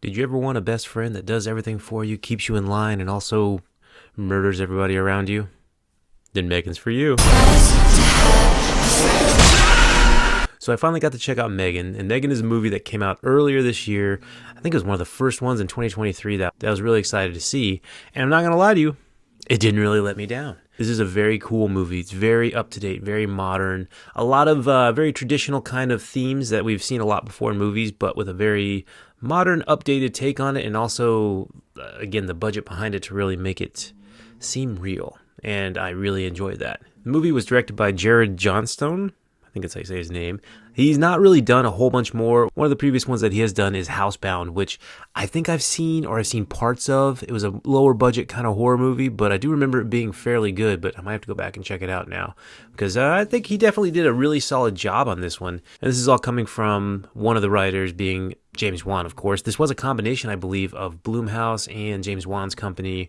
Did you ever want a best friend that does everything for you, keeps you in line, and also murders everybody around you? Then M3GAN's for you. So I finally got to check out M3GAN, and M3GAN is a movie that came out earlier this year. I think it was one of the first ones in 2023 that I was really excited to see. And I'm not going to lie to you, it didn't really let me down. This is a very cool movie. It's very up-to-date, very modern. A lot of very traditional kind of themes that we've seen a lot before in movies, but with a very modern, updated take on it, and also, again, the budget behind it to really make it seem real. And I really enjoyed that. The movie was directed by Jared Johnstone. I think that's how you say his name. He's not really done a whole bunch more. One of the previous ones that he has done is Housebound, which I think I've seen parts of. It was a lower budget kind of horror movie, but I do remember it being fairly good, but I might have to go back and check it out now because I think he definitely did a really solid job on this one. And this is all coming from one of the writers being James Wan, of course. This was a combination, I believe, of Blumhouse and James Wan's company.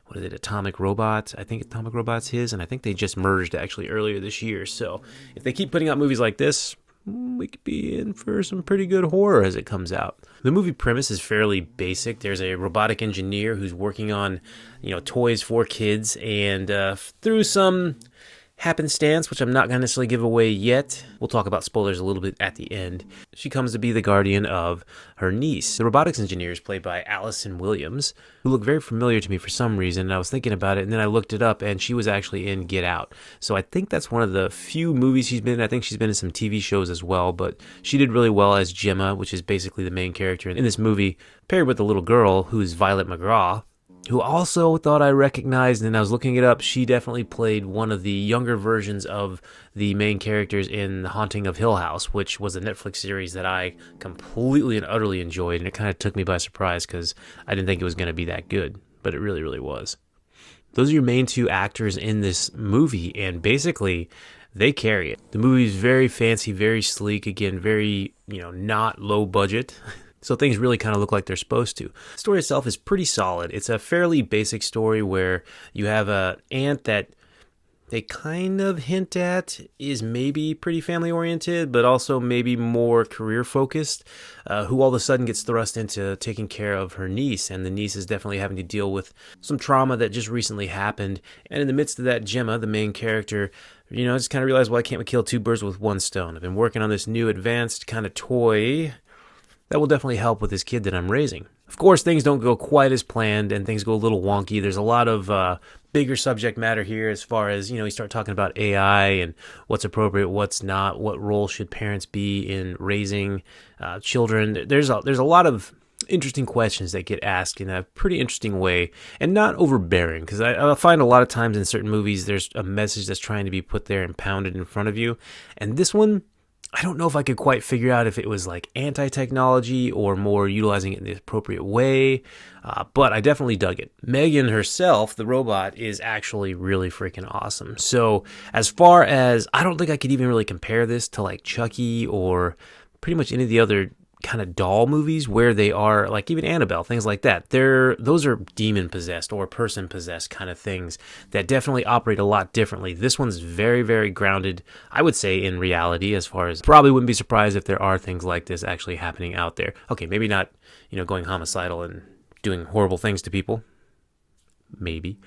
What is it, Atomic Robot? I think Atomic Robot's his, and I think they just merged actually earlier this year. So if they keep putting out movies like this, we could be in for some pretty good horror as it comes out. The movie premise is fairly basic. There's a robotic engineer who's working on, toys for kids, and through some happenstance, which I'm not going to necessarily give away yet. We'll talk about spoilers a little bit at the end. She comes to be the guardian of her niece. The robotics engineer is played by Allison Williams, who looked very familiar to me for some reason. And I was thinking about it, and then I looked it up, and she was actually in Get Out. So I think that's one of the few movies she's been in. I think she's been in some TV shows as well, but she did really well as Gemma, which is basically the main character in this movie, paired with the little girl, who's Violet McGraw, who also thought I recognized, and I was looking it up. She definitely played one of the younger versions of the main characters in The Haunting of Hill House, which was a Netflix series that I completely and utterly enjoyed, and it kind of took me by surprise because I didn't think it was going to be that good, but it really, really was. Those are your main two actors in this movie, and basically, they carry it. The movie is very fancy, very sleek, again, very, not low budget. So things really kind of look like they're supposed to. The story itself is pretty solid. It's a fairly basic story where you have an aunt that they kind of hint at is maybe pretty family oriented, but also maybe more career focused, who all of a sudden gets thrust into taking care of her niece. And the niece is definitely having to deal with some trauma that just recently happened. And in the midst of that, Gemma, the main character, just kind of realized, well, I can't kill two birds with one stone. I've been working on this new advanced kind of toy that will definitely help with this kid that I'm raising. Of course, things don't go quite as planned and things go a little wonky. There's a lot of bigger subject matter here as far as, you start talking about AI and what's appropriate, what's not, what role should parents be in raising children. There's a lot of interesting questions that get asked in a pretty interesting way and not overbearing, because I find a lot of times in certain movies there's a message that's trying to be put there and pounded in front of you. And this one, I don't know if I could quite figure out if it was like anti-technology or more utilizing it in the appropriate way, but I definitely dug it. M3GAN herself, the robot, is actually really freaking awesome. So as far as, I don't think I could even really compare this to like Chucky or pretty much any of the other kind of doll movies where they are like even Annabelle, things like that. Those are demon possessed or person possessed kind of things that definitely operate a lot differently. This one's very, very grounded, I would say, in reality, as far as probably wouldn't be surprised if there are things like this actually happening out there. Okay, maybe not, going homicidal and doing horrible things to people. Maybe.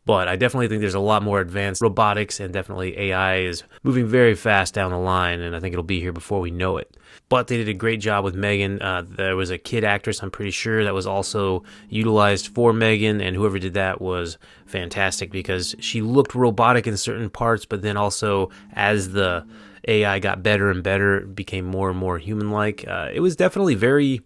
But I definitely think there's a lot more advanced robotics, and definitely AI is moving very fast down the line, and I think it'll be here before we know it. But they did a great job with M3GAN. There was a kid actress, I'm pretty sure, that was also utilized for M3GAN, and whoever did that was fantastic because she looked robotic in certain parts, but then also as the AI got better and better, it became more and more human-like. It was definitely very,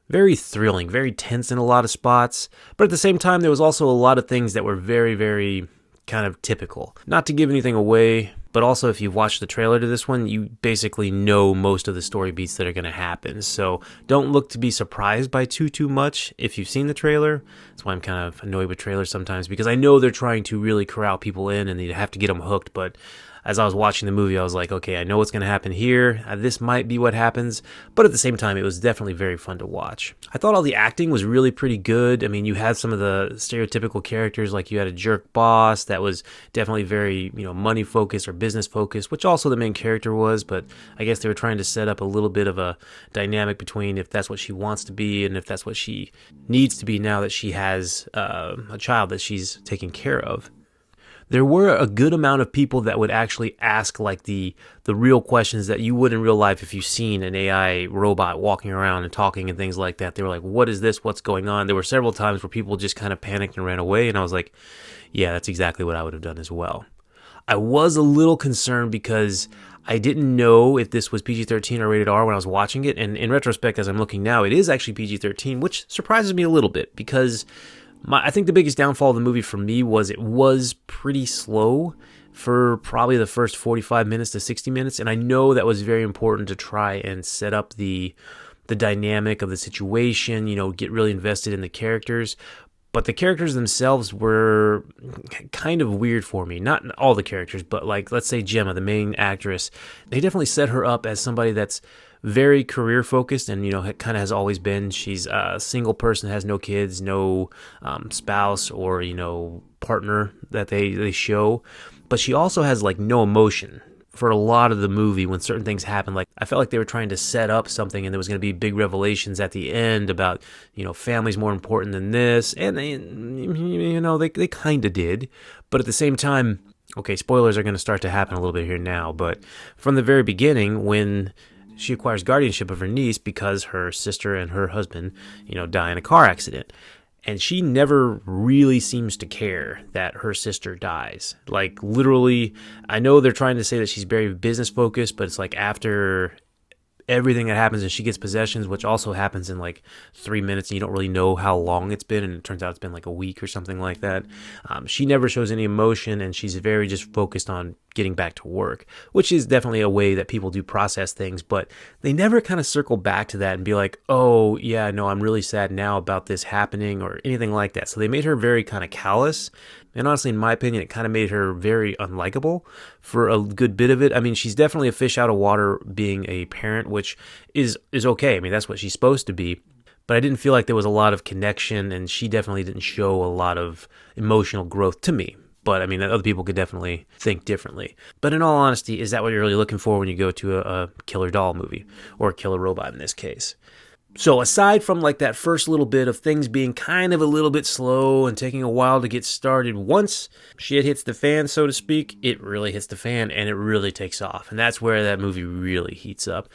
very thrilling, very tense in a lot of spots, but at the same time, there was also a lot of things that were very, very kind of typical. Not to give anything away, but also if you've watched the trailer to this one, you basically know most of the story beats that are going to happen. So don't look to be surprised by too much if you've seen the trailer. That's why I'm kind of annoyed with trailers sometimes, because I know they're trying to really corral people in and they have to get them hooked, but as I was watching the movie, I was like, okay, I know what's going to happen here. This might be what happens. But at the same time, it was definitely very fun to watch. I thought all the acting was really pretty good. I mean, you had some of the stereotypical characters, like you had a jerk boss that was definitely very, money focused or business focused, which also the main character was. But I guess they were trying to set up a little bit of a dynamic between if that's what she wants to be and if that's what she needs to be now that she has a child that she's taking care of. There were a good amount of people that would actually ask like the real questions that you would in real life if you've seen an AI robot walking around and talking and things like that. They were like, what is this? What's going on? There were several times where people just kind of panicked and ran away. And I was like, yeah, that's exactly what I would have done as well. I was a little concerned because I didn't know if this was PG-13 or rated R when I was watching it. And in retrospect, as I'm looking now, it is actually PG-13, which surprises me a little bit because I think the biggest downfall of the movie for me was it was pretty slow for probably the first 45 minutes to 60 minutes. And I know that was very important to try and set up the dynamic of the situation, get really invested in the characters. But the characters themselves were kind of weird for me. Not all the characters, but like, let's say Gemma, the main actress, they definitely set her up as somebody that's very career focused and, kind of has always been. She's a single person, has no kids, no spouse or, partner that they show. But she also has like no emotion for a lot of the movie when certain things happen. Like, I felt like they were trying to set up something and there was going to be big revelations at the end about, family's more important than this. And they kind of did. But at the same time, okay, spoilers are going to start to happen a little bit here now. But from the very beginning, when she acquires guardianship of her niece because her sister and her husband, die in a car accident. And she never really seems to care that her sister dies. Like, literally, I know they're trying to say that she's very business focused, but it's like after everything that happens and she gets possessions, which also happens in like 3 minutes and you don't really know how long it's been, and it turns out it's been like a week or something like that. She never shows any emotion and she's very just focused on getting back to work, which is definitely a way that people do process things, but they never kind of circle back to that and be like, oh yeah, no, I'm really sad now about this happening or anything like that. So they made her very kind of callous. And honestly, in my opinion, it kind of made her very unlikable for a good bit of it. I mean, she's definitely a fish out of water being a parent, which is okay. I mean, that's what she's supposed to be. But I didn't feel like there was a lot of connection, and she definitely didn't show a lot of emotional growth to me. But I mean, other people could definitely think differently. But in all honesty, is that what you're really looking for when you go to a killer doll movie, or a killer robot in this case? So aside from like that first little bit of things being kind of a little bit slow and taking a while to get started, once shit hits the fan, so to speak, it really hits the fan and it really takes off. And that's where that movie really heats up.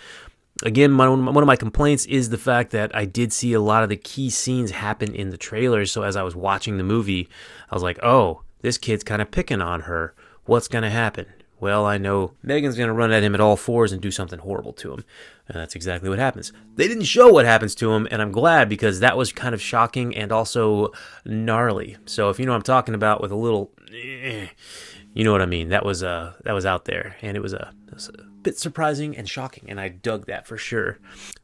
Again, one of my complaints is the fact that I did see a lot of the key scenes happen in the trailers. So as I was watching the movie, I was like, oh, this kid's kind of picking on her. What's going to happen? Well, I know Megan's going to run at him at all fours and do something horrible to him. And that's exactly what happens. They didn't show what happens to him, and I'm glad because that was kind of shocking and also gnarly. So if you know what I'm talking about with a little, you know what I mean. That was out there, and it was a bit surprising and shocking, and I dug that for sure.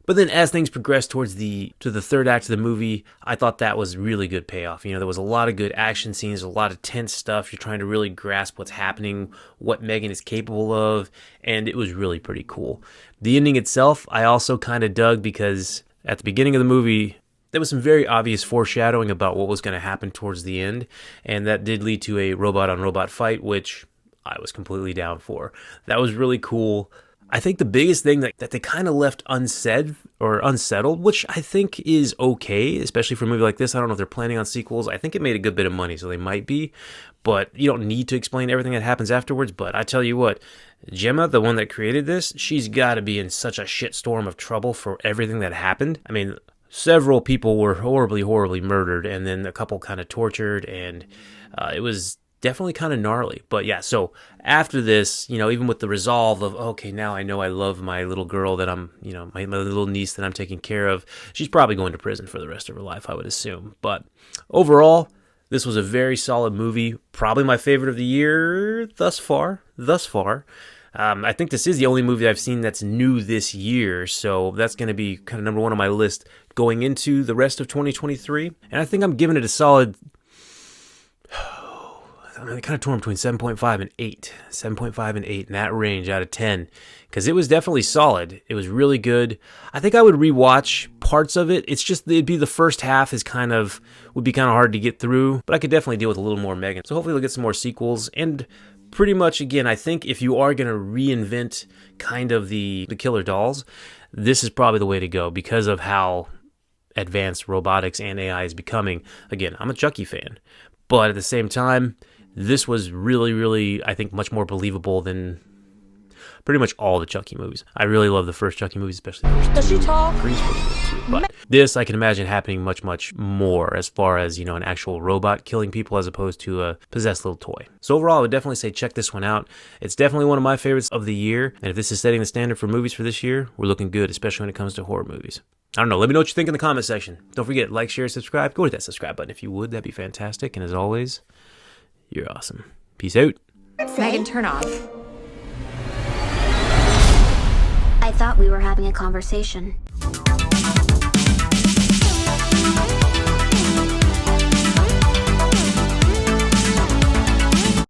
But then as things progressed towards the third act of the movie, I thought that was really good payoff. There was a lot of good action scenes, a lot of tense stuff. You're trying to really grasp what's happening, what Megan is capable of, and it was really pretty cool. The ending itself, I also kind of dug because at the beginning of the movie, there was some very obvious foreshadowing about what was going to happen towards the end, and that did lead to a robot-on-robot fight, which I was completely down for. That was really cool. I think the biggest thing that they kind of left unsaid or unsettled, which I think is okay, especially for a movie like this. I don't know if they're planning on sequels. I think it made a good bit of money, so they might be. But you don't need to explain everything that happens afterwards. But I tell you what, Gemma, the one that created this, she's got to be in such a shitstorm of trouble for everything that happened. I mean, several people were horribly, horribly murdered, and then a couple kind of tortured, and it was definitely kind of gnarly. But yeah, so after this, even with the resolve of, okay, now I know I love my little girl that I'm, my little niece that I'm taking care of, she's probably going to prison for the rest of her life, I would assume. But overall, this was a very solid movie, probably my favorite of the year thus far. I think this is the only movie I've seen that's new this year, so that's going to be kind of number one on my list going into the rest of 2023. And I think I'm giving it a solid I mean, kind of torn between 7.5 and 8. 7.5 and 8 in that range out of 10. Because it was definitely solid. It was really good. I think I would rewatch parts of it. It's just, it'd be the first half would be kind of hard to get through. But I could definitely deal with a little more M3GAN. So hopefully we'll get some more sequels. And pretty much, again, I think if you are going to reinvent kind of the killer dolls, this is probably the way to go because of how advanced robotics and AI is becoming. Again, I'm a Chucky fan. But at the same time, this was really, really, I think, much more believable than pretty much all the Chucky movies. I really love the first Chucky movies, especially the first two. Does she talk? Three's pretty good too. But this, I can imagine happening much, much more as far as, an actual robot killing people as opposed to a possessed little toy. So overall, I would definitely say check this one out. It's definitely one of my favorites of the year. And if this is setting the standard for movies for this year, we're looking good, especially when it comes to horror movies. I don't know. Let me know what you think in the comment section. Don't forget, like, share, subscribe. Go hit that subscribe button if you would. That'd be fantastic. And as always, you're awesome. Peace out. M3GAN, turn off. I thought we were having a conversation.